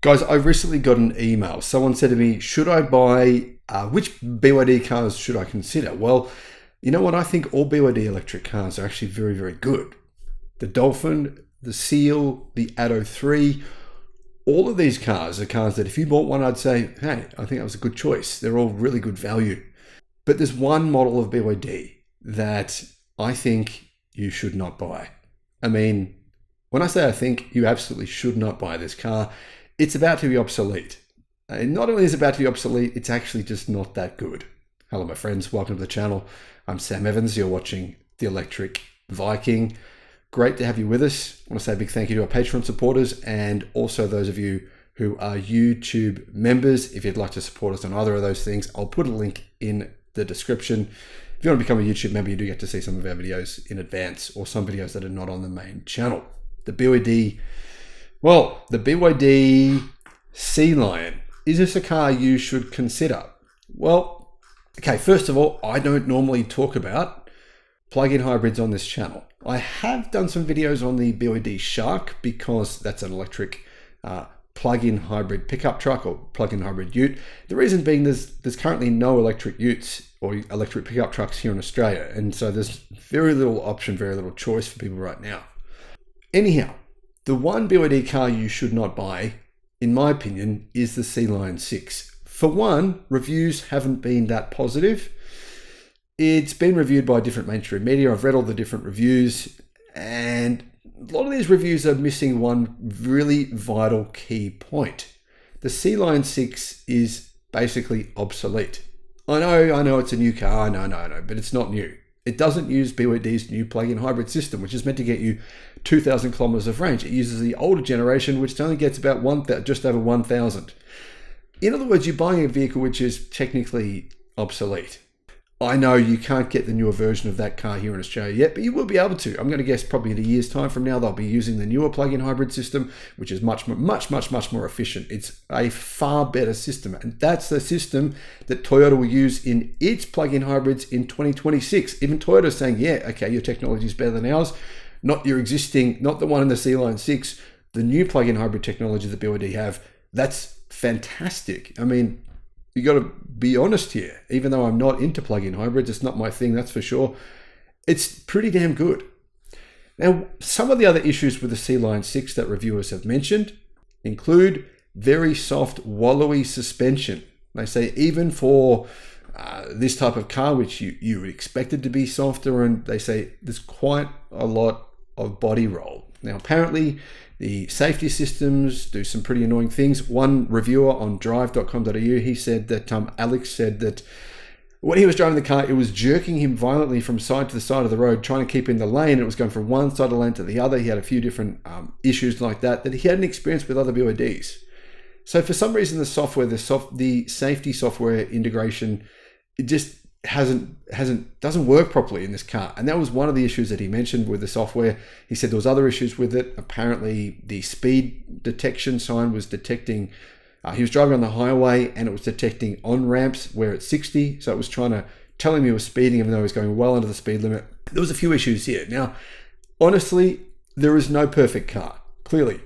Guys, I recently got an email. Someone said to me, should I buy, which BYD cars should I consider? Well, you know what? I think all BYD electric cars are actually very, very good. The Dolphin, the Seal, the Atto 3, all of these cars are cars that if you bought one, I'd say, hey, I think that was a good choice. They're all really good value. But there's one model of BYD that I think you should not buy. I mean, when I say I think, you absolutely should not buy this car. It's about to be obsolete. And not only is it about to be obsolete, it's actually just not that good. Hello, my friends. Welcome to the channel. I'm Sam Evans. You're watching the Electric Viking. Great to have you with us. I want to say a big thank you to our Patreon supporters and also those of you who are YouTube members. If you'd like to support us on either of those things, I'll put a link in the description. If you want to become a YouTube member, you do get to see some of our videos in advance or some videos that are not on the main channel. The BYD Sea Lion. Is this a car you should consider? Well, okay, first of all, I don't normally talk about plug-in hybrids on this channel. I have done some videos on the BYD Shark because that's an electric plug-in hybrid pickup truck or plug-in hybrid ute. The reason being there's currently no electric utes or electric pickup trucks here in Australia. And so there's very little option, very little choice for people right now. Anyhow, the one BYD car you should not buy, in my opinion, is the Sea Lion 6. For one, reviews haven't been that positive. It's been reviewed by different mainstream media. I've read all the different reviews, and a lot of these reviews are missing one really vital key point. The Sea Lion 6 is basically obsolete. I know it's a new car, I know, but it's not new. It doesn't use BYD's new plug-in hybrid system, which is meant to get you 2,000 kilometers of range. It uses the older generation, which only gets about just over 1,000. In other words, you're buying a vehicle which is technically obsolete. I know you can't get the newer version of that car here in Australia yet, but you will be able to. I'm going to guess probably in a year's time from now, they'll be using the newer plug-in hybrid system, which is much more efficient. It's a far better system. And that's the system that Toyota will use in its plug-in hybrids in 2026. Even Toyota is saying, yeah, okay, your technology is better than ours. Not your existing, not the one in the Sea Lion 6, the new plug-in hybrid technology that BYD have. That's fantastic. I mean, you got to be honest here. Even though I'm not into plug-in hybrids, it's not my thing, that's for sure. It's pretty damn good. Now, some of the other issues with the Sea Lion 6 that reviewers have mentioned include very soft, wallowy suspension. They say even for this type of car, which you would expect it to be softer, and they say there's quite a lot of body roll. Now, apparently, the safety systems do some pretty annoying things. One reviewer on drive.com.au, he said that Alex said that when he was driving the car, it was jerking him violently from side to the side of the road, trying to keep in the lane. It was going from one side of the lane to the other. He had a few different issues like that he hadn't experienced with other BYDs. So for some reason, the software, the safety software integration, it just doesn't work properly in this car. And that was one of the issues that he mentioned with the software. He said there was other issues with it. Apparently the speed detection sign was detecting, he was driving on the highway and it was detecting on ramps where it's 60. So it was trying to tell him he was speeding even though he was going well under the speed limit. There was a few issues here. Now, honestly, there is no perfect car, clearly.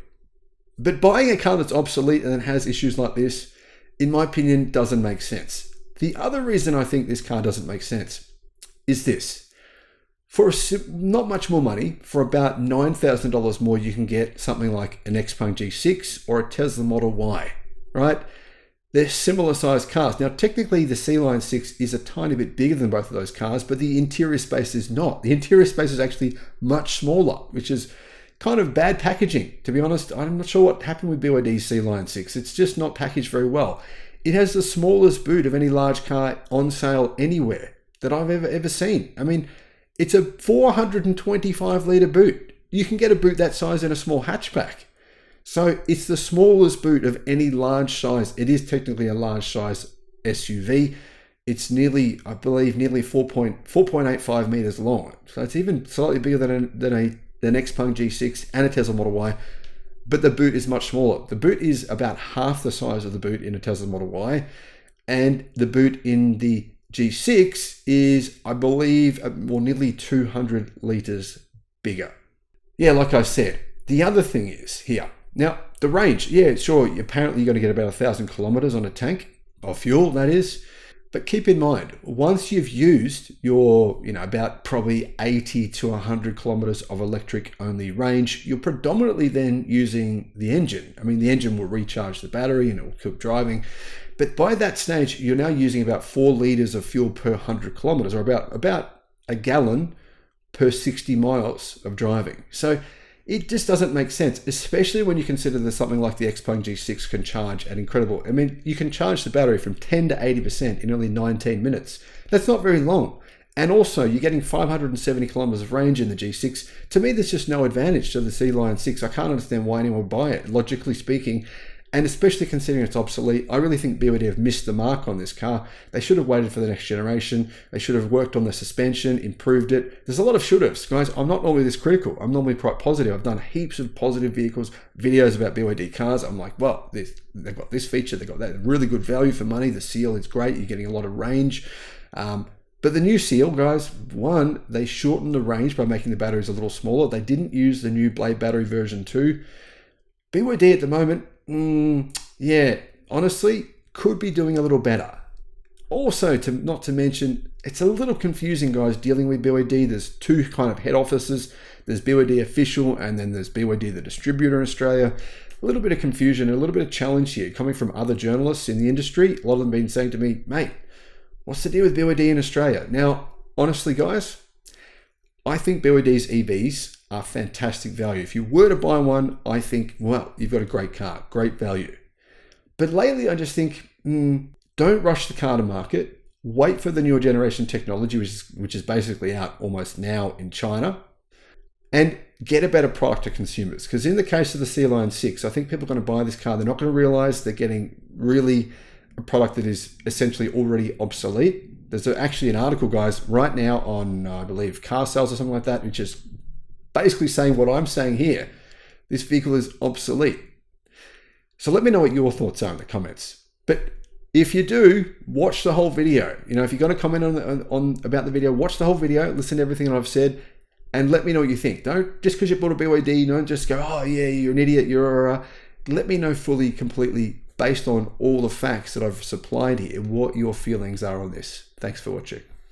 But buying a car that's obsolete and then has issues like this, in my opinion, doesn't make sense. The other reason I think this car doesn't make sense is this. For not much more money, for about $9,000 more, you can get something like an Xpeng G6 or a Tesla Model Y, right? They're similar sized cars. Now, technically, the Sea Lion 6 is a tiny bit bigger than both of those cars, but the interior space is not. The interior space is actually much smaller, which is kind of bad packaging. To be honest, I'm not sure what happened with BYD's Sea Lion 6. It's just not packaged very well. It has the smallest boot of any large car on sale anywhere that I've ever seen. I mean, it's a 425 litre boot. You can get a boot that size in a small hatchback. So it's the smallest boot of any large size. It is technically a large size SUV. It's nearly 4.85 meters long. So it's even slightly bigger than an Xpeng G6 and a Tesla Model Y. But the boot is much smaller. The boot is about half the size of the boot in a Tesla Model Y. And the boot in the G6 is, I believe, nearly 200 litres bigger. Yeah, like I said, the other thing is here. Now, The range, yeah, sure. Apparently you're going to get about 1,000 kilometers on a tank of fuel, that is. But keep in mind, once you've used your, about probably 80 to 100 kilometers of electric only range, you're predominantly then using the engine. I mean, the engine will recharge the battery and it will keep driving. But by that stage, you're now using about 4 liters of fuel per 100 kilometers, or about a gallon per 60 miles of driving. So it just doesn't make sense, especially when you consider that something like the Xpeng G6 can charge at incredible. I mean, you can charge the battery from 10 to 80% in only 19 minutes. That's not very long. And also, you're getting 570 kilometers of range in the G6. To me, there's just no advantage to the Sea Lion 6. I can't understand why anyone would buy it, logically speaking. And especially considering it's obsolete, I really think BYD have missed the mark on this car. They should have waited for the next generation. They should have worked on the suspension, improved it. There's a lot of should-haves, guys. I'm not normally this critical. I'm normally quite positive. I've done heaps of positive vehicles, videos about BYD cars. I'm like, well, they've got this feature, they've got that. Really good value for money. The seal is great. You're getting a lot of range. But the new seal, guys, one, they shortened the range by making the batteries a little smaller. They didn't use the new Blade battery version 2. BYD at the moment, yeah, honestly, could be doing a little better. Also, not to mention, it's a little confusing, guys, dealing with BYD. There's 2 kind of head offices. There's BYD official, and then there's BYD the distributor in Australia. A little bit of confusion, a little bit of challenge here coming from other journalists in the industry. A lot of them been saying to me, mate, what's the deal with BYD in Australia? Now, honestly, guys, I think BYD's EVs are fantastic value. If you were to buy one, I think, well, you've got a great car, great value. But lately, I just think, don't rush the car to market. Wait for the newer generation technology, which is basically out almost now in China, and get a better product to consumers. Because in the case of the Sea Lion 6, I think people are going to buy this car. They're not going to realize they're getting really a product that is essentially already obsolete. There's actually an article, guys, right now on, I believe, car sales or something like that, which is basically saying what I'm saying here. This vehicle is obsolete. So let me know what your thoughts are in the comments. But if you do, watch the whole video. If you're going to comment on about the video, watch the whole video, listen to everything that I've said, and let me know what you think. Don't, just because you bought a BYD, don't just go, oh yeah, you're an idiot, let me know fully, completely, based on all the facts that I've supplied here, what your feelings are on this. Thanks for watching.